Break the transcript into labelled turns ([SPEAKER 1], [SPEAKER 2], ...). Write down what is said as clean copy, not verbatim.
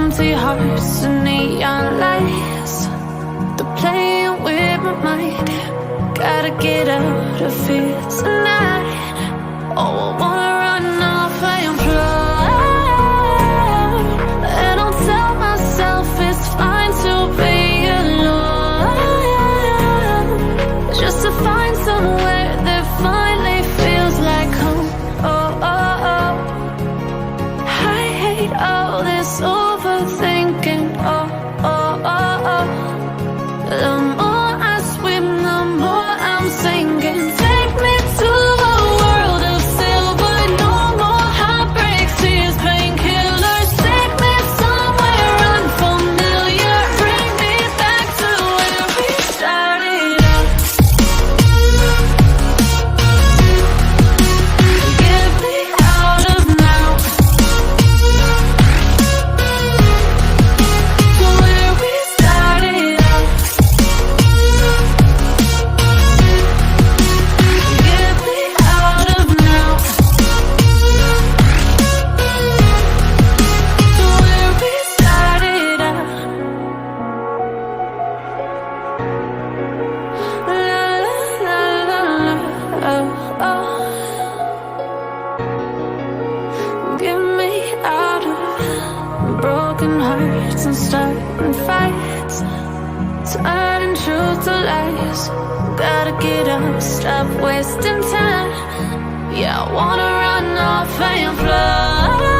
[SPEAKER 1] empty hearts and neon lights. They're playing with my mind. Gotta get out of here tonight. Oh, I wanna run off and fly. And I'll tell myself it's fine to be alone, just to find somewhere that finally feels like home. Oh, oh, oh. I hate all this overthinking. Oh, oh, oh, oh. The more I swim, the more I'm sinking. Take me to a world of silver. No more heartbreaks, tears, painkillers. Take me somewhere unfamiliar. Bring me back to where we started out. Get me out of now, to where we started out. Get me out of now, to where we started out. La la la la, oh, oh. Get me out of broken hearts and starting fights, turning truth to lies. Gotta get up, stop wasting time. Yeah, I wanna run off and fly.